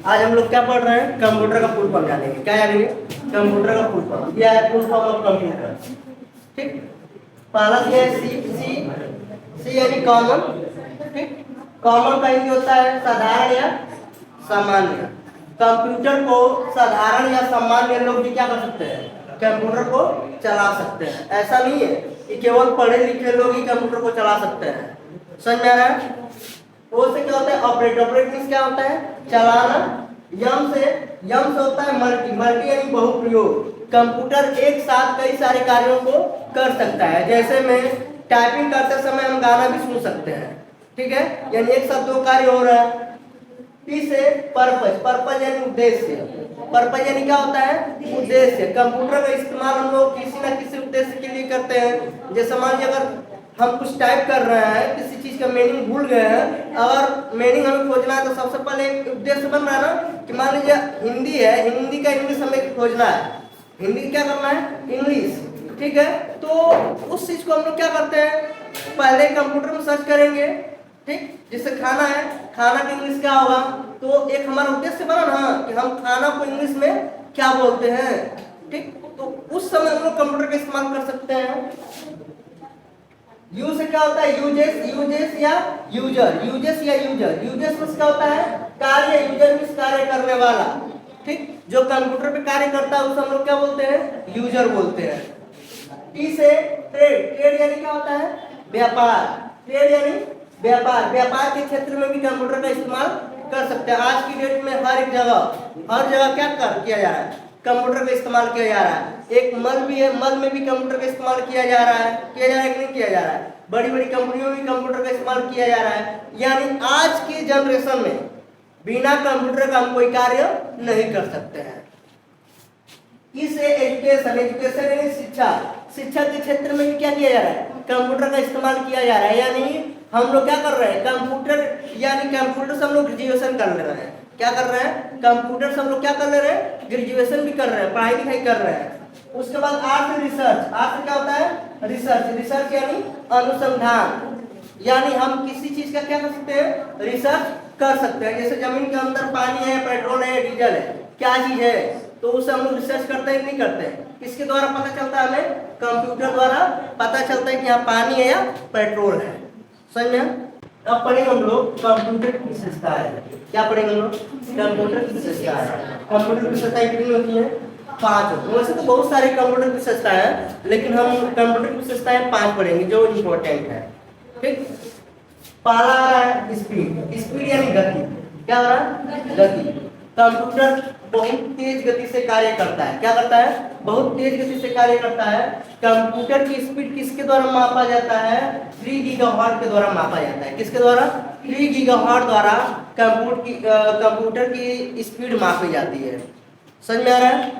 आज हम लोग क्या पढ़ रहे हैं? कंप्यूटर का फुल फॉर्म जानेंगे। क्या जानेंगे? कंप्यूटर का फुल फॉर्म। क्या है फुल फॉर्म ऑफ कंप्यूटर? ठीक, पहला क्या है? सी यानी कॉमन। ठीक, कॉमन का हिंदी होता है साधारण या सामान्य। कंप्यूटर को साधारण या सामान्य लोग भी क्या कर सकते हैं? कंप्यूटर को चला सकते हैं। ऐसा नहीं है कि केवल पढ़े लिखे लोग ही कंप्यूटर को चला सकते हैं। समझ में आ रहा है? ओ से क्या होता है? ऑपरेट। ऑपरेट मींस क्या होता है? चलाना। यम से होता है मल्टी। मल्टी यानी बहुप्रयोग। कंप्यूटर एक साथ कई सारे कार्यों को कर सकता है। जैसे में टाइपिंग करते समय हम गाना भी सुन सकते हैं। ठीक है, यानी एक साथ दो कार्य हो रहा है। पी से पर्पज। पर्पज यानी उद्देश्य। पर्पज यानी क्या होता है? उद्देश्य। कंप्यूटर का इस्तेमाल हम लोग किसी न किसी उद्देश्य के लिए करते हैं। जैसे मान लीजिए अगर हम कुछ टाइप कर रहे हैं, किसी चीज का मीनिंग भूल गए हैं, अगर मीनिंग हमें खोजना है तो सबसे पहले एक उद्देश्य बन रहा है ना कि मान लीजिए हिंदी है, हिंदी का इंग्लिश हमें खोजना है। हिंदी क्या करना है? इंग्लिश। ठीक है, तो उस चीज को हम लोग क्या करते हैं? पहले कंप्यूटर में सर्च करेंगे। ठीक, जैसे खाना है, खाना का इंग्लिश क्या होगा? तो एक हमारा उद्देश्य बना ना कि हम खाना को इंग्लिश में क्या बोलते हैं। ठीक, तो उस समय हम लोग कंप्यूटर का इस्तेमाल कर सकते हैं। यू से क्या होता है? यूजेस। यूजेस या यूजर। यूजेस या यूजर। यूजेस में क्या होता है? कार्य। यूजर मींस कार्य करने वाला। ठीक, जो कंप्यूटर पे कार्य करता है उसे हम लोग क्या बोलते हैं? यूजर बोलते हैं। टी से ट्रेड। ट्रेड यानी क्या होता है? व्यापार। ट्रेड यानी व्यापार। व्यापार के क्षेत्र में भी कंप्यूटर का इस्तेमाल कर सकते हैं। आज की डेट में हर जगह क्या किया जा रहा है? कंप्यूटर का इस्तेमाल किया जा रहा है। एक मल भी है, मल में भी कंप्यूटर का इस्तेमाल किया जा रहा है। किया जा रहा है कि नहीं किया जा रहा है? बड़ी बड़ी कंपनियों में भी कंप्यूटर का इस्तेमाल किया जा रहा है। यानी आज की जनरेशन में बिना कंप्यूटर का हम कोई कार्य नहीं कर सकते हैं। इसे एजुकेशन। एजुकेशन यानी शिक्षा। शिक्षा के क्षेत्र में भी क्या किया जा रहा है? कंप्यूटर का इस्तेमाल किया जा रहा है। यानी हम लोग क्या कर रहे हैं? कंप्यूटर यानी कंप्यूटर से हम लोग ग्रेजुएशन कर ले रहे हैं। क्या कर रहे हैं? कंप्यूटर से हम लोग क्या कर ले रहे हैं? ग्रेजुएशन भी कर रहे हैं, पढ़ाई लिखाई कर रहे हैं। उसके बाद आर्ट से रिसर्च। आर्ट से क्या होता है? रिसर्च। रिसर्च यानी अनुसंधान। यानी हम किसी चीज का क्या कर सकते हैं? रिसर्च कर सकते हैं। जैसे जमीन के अंदर पानी है, पेट्रोल है, डीजल है, क्या चीज है, तो उसे हम लोग रिसर्च करते हैं कि नहीं करते हैं? किसके द्वारा पता चलता है? हमें कंप्यूटर द्वारा पता चलता है कि यहाँ पानी है या पेट्रोल है। समझ में? अब पढ़ेंगे हम लोग कंप्यूटर की विशेषताएं। क्या पढ़ेंगे हम लोग? कंप्यूटर की विशेषताएं। कंप्यूटर की विशेषताएं कितनी होती है? 5 होती है। वैसे तो बहुत सारे कंप्यूटर की विशेषताएं हैं, लेकिन हम कंप्यूटर की विशेषताएं 5 पढ़ेंगे जो इम्पोर्टेंट है। ठीक, पहला आ रहा है स्पीड। स्पीड यानी गति। क्या हो रहा है? गति। कंप्यूटर बहुत तेज गति से कार्य करता है। क्या करता है? बहुत तेज गति से कार्य करता है। कंप्यूटर की स्पीड किसके द्वारा मापा जाता है? 3 गीगाहर्ट्ज के द्वारा मापा जाता है। किसके द्वारा? 3 गीगाहर्ट्ज द्वारा कंप्यूटर की स्पीड मापी जाती है। समझ में आ रहा है?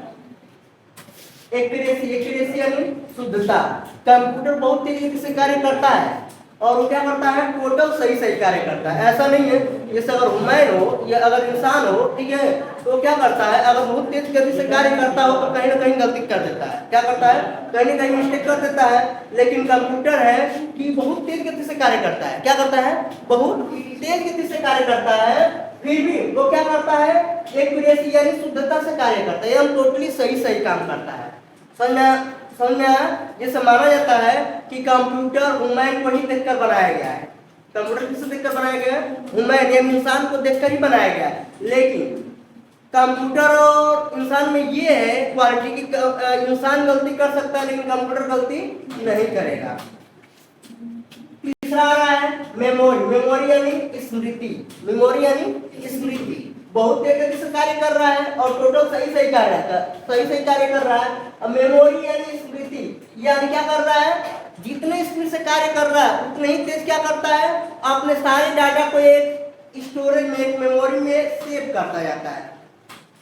एक्यूरेसी। एक्यूरेसी यानी शुद्धता। कंप्यूटर बहुत तेज गति से कार्य करता है और वो क्या करता है? टोटल सही कार्य करता है। ऐसा नहीं है जैसे अगर ह्यूमन हो या अगर इंसान हो, ठीक है, तो क्या करता है? अगर बहुत तेज गति से कार्य करता हो तो कहीं ना कहीं गलती कर देता है। क्या करता है? कहीं ना कहीं मिस्टेक कर देता है। लेकिन कंप्यूटर है कि बहुत तेज गति से कार्य करता है। क्या करता है? बहुत तेज गति से कार्य करता है, फिर भी वो क्या करता है? एक्यूरेसी यानी शुद्धता से कार्य करता है। हम टोटली सही काम करता है। समझ में आया? जैसे माना जाता है कि कंप्यूटर ह्यूमन को ही देखकर बनाया गया है। कंप्यूटर किससे देखकर बनाया गया है? ह्यूमन यानी इंसान को देखकर ही बनाया गया है। लेकिन कंप्यूटर और इंसान में ये है क्वालिटी की इंसान गलती कर सकता है लेकिन कंप्यूटर गलती नहीं करेगा। तीसरा आ रहा है मेमोरी। मेमोरी यानी स्मृति। मेमोरी यानी स्मृति। बहुत तेज गति से कार्य कर रहा है और टोटल सही कार्य कर रहा है। अब मेमोरी यानी स्मृति, यानी क्या कर रहा है? जितने स्पीड से कार्य कर रहा है उतने ही तेज क्या करता है? अपने सारे डाटा को एक स्टोरेज में, एक मेमोरी में सेव करता जाता है।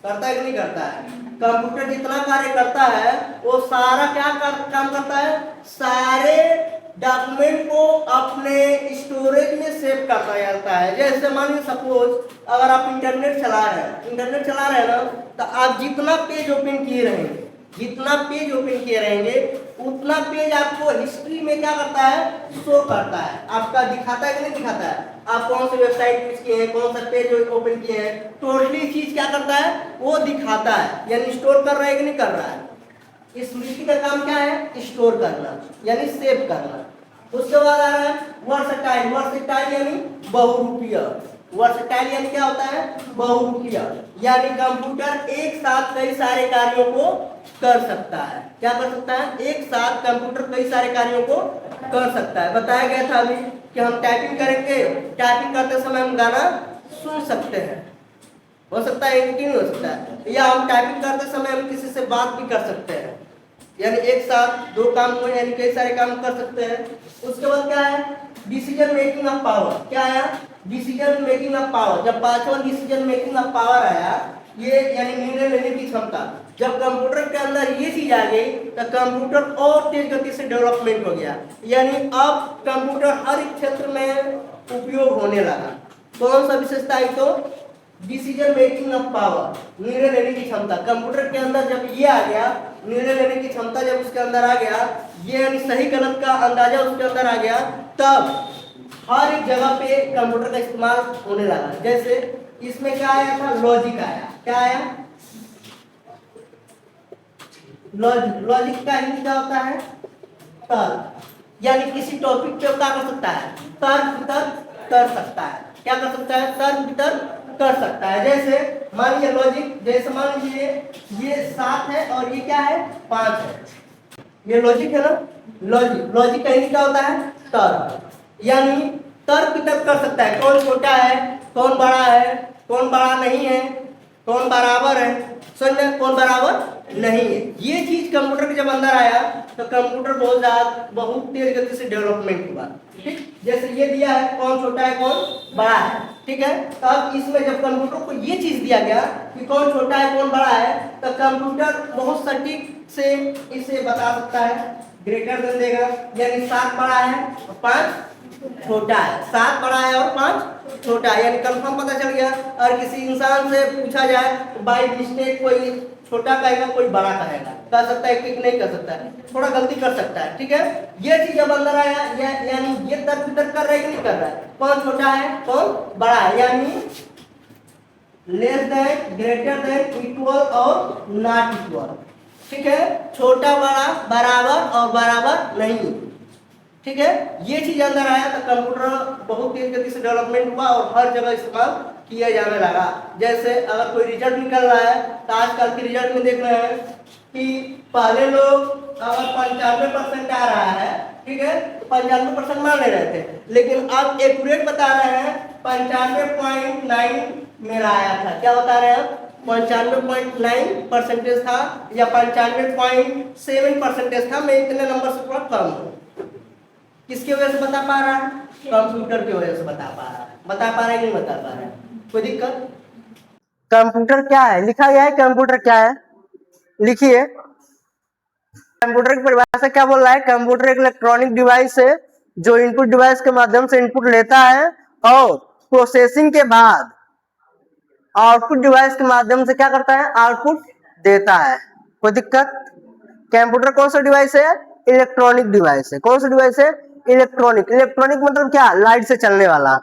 करता है कि नहीं करता है? कंप्यूटर जितना कार्य करता है वो सारा काम करता है? सारे डॉक्यूमेंट को अपने स्टोरेज में सेव करता जाता है। जैसे मानिए सपोज अगर आप इंटरनेट चला रहे हैं ना, तो आप जितना पेज ओपन किए रहेंगे जितना पेज ओपन किए रहेंगे उतना पेज आपको हिस्ट्री में क्या करता है, शो करता है, आपका दिखाता है कि नहीं दिखाता है, आप कौन सी वेबसाइट यूज किए हैं, कौन सा पेज ओपन किए हैं, टोटली चीज क्या करता है, वो दिखाता है। यानी स्टोर कर रहा है कि नहीं कर रहा है। स्मृति का काम क्या है, स्टोर करना यानी सेव करना। उसके बाद आ रहा है वर्सटाइल। वर्सटाइल यानी बहुरूपीय। वर्सटाइल यानी क्या होता है, बहुरूपीय, यानी कंप्यूटर एक साथ कई सारे कार्यों को कर सकता है। क्या कर सकता है, एक साथ कंप्यूटर कई सारे कार्यों को कर सकता है। बताया गया था अभी कि हम टाइपिंग करेंगे, टाइपिंग करते समय हम गाना सुन सकते हैं, हो सकता है कि नहीं हो सकता है, या हम टाइपिंग करते समय हम किसी से बात भी कर सकते हैं, यानी एक साथ दो काम को यानी कई सारे काम कर सकते हैं। उसके बाद क्या है, डिसीजन मेकिंग ऑफ पावर। क्या आया, डिसीजन मेकिंग ऑफ पावर। जब पांचवा डिसीजन मेकिंग ऑफ पावर आया, ये यानी निर्णय लेने की क्षमता, जब कंप्यूटर के अंदर ये चीज आ गई तो कंप्यूटर और तेज गति से डेवलपमेंट हो गया, यानी अब कंप्यूटर हर एक क्षेत्र में उपयोग होने लगा। कौन सा विशेषता है, तो डिसीजन मेकिंग ऑफ पावर, निर्णय लेने की क्षमता। कंप्यूटर के अंदर जब ये आ गया, निर्णय लेने की क्षमता जब उसके अंदर आ गया, ये यानी सही गलत का अंदाजा उसके अंदर आ गया, तब हर एक जगह पे कंप्यूटर का इस्तेमाल होने लगा। जैसे इसमें क्या आया था, लॉजिक आया। क्या आया, लॉजिक। लॉजिक का हिंदी क्या होता है, तर्क, यानी किसी टॉपिक पे क्या कर सकता है, तर्क वितर्क कर सकता है। क्या कर सकता है, तर्क वितर्क कर सकता है। जैसे मान लीजिए लॉजिक, जैसे मान लीजिए ये 7 है और ये क्या है, 5 है, ये लॉजिक है ना। लॉजिक, लॉजिक का हिंदी क्या होता है, तर्क, यानी तर्क वितर्क कर सकता है, कौन छोटा है, कौन बड़ा है, कौन बड़ा नहीं है, कौन बराबर है, समझे, कौन बराबर नहीं है। ये चीज कंप्यूटर के जब अंदर आया तो कंप्यूटर बहुत तेज गति से डेवलपमेंट हुआ। ठीक, जैसे ये दिया है कौन छोटा है कौन बड़ा है, ठीक है। तो अब इसमें जब कंप्यूटर को ये चीज दिया गया कि कौन छोटा है कौन बड़ा है, तो कंप्यूटर बहुत सटीक से इसे बता सकता है। ग्रेटर देन देगा, यानी 7 बड़ा है और 5 छोटा है, 7 बड़ा है और 5 छोटा है, यानी कंफर्म पता चल गया। और किसी इंसान से पूछा जाए तो बाई मिस्टेक कोई छोटा कहेगा कोई बड़ा कहेगा, कह सकता है कि नहीं कर सकता है, थोड़ा गलती कर सकता है, ठीक है। ये चीज जब अंदर आया, यानी ये तर्क वितर्क कर रहा है कि नहीं कर रहा है, कौन छोटा है कौन बड़ा है, यानी less than, greater than, equal और नॉट इक्वल, ठीक है। छोटा बड़ा, बराबर और बराबर नहीं, ठीक है। ये चीज अंदर आया तो कंप्यूटर बहुत तेज गति से डेवलपमेंट हुआ और हर जगह इस्तेमाल किया जाने लगा। जैसे अगर कोई रिजल्ट निकल रहा है तो आजकल के रिजल्ट में देख रहे हैं कि पहले लोग अगर 95% आ रहा है, ठीक है, तो 95% मान ले रहे थे, लेकिन अब एक्यूरेट बता रहे हैं 95.9 मेरा आया था। क्या बता रहे हैं, 95.9% था या 95.7% था, मैं इतने नंबर से थोड़ा कम हूँ। किसकी वजह से बता पा रहा है, कंप्यूटर की वजह से बता पा रहा है। बता पा रहा है कि नहीं बता पा रहा है, कोई दिक्कत। कंप्यूटर क्या है, लिखा गया है कंप्यूटर क्या है, लिखिए। कंप्यूटर की परिभाषा क्या बोल रहा है, कंप्यूटर एक इलेक्ट्रॉनिक डिवाइस है जो इनपुट डिवाइस के माध्यम से इनपुट लेता है और प्रोसेसिंग के बाद आउटपुट डिवाइस के माध्यम से क्या करता है, आउटपुट देता है। कोई दिक्कत। कंप्यूटर कौन सा डिवाइस है, इलेक्ट्रॉनिक डिवाइस है। कौन सा डिवाइस है, इलेक्ट्रॉनिक। इलेक्ट्रॉनिक मतलब क्या, लाइट से चलने वाला।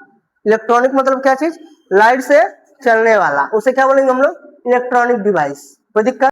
इलेक्ट्रॉनिक मतलब क्या चीज, लाइट से चलने वाला, उसे क्या बोलेंगे हम लोग, इलेक्ट्रॉनिक डिवाइस। कोई दिक्कत।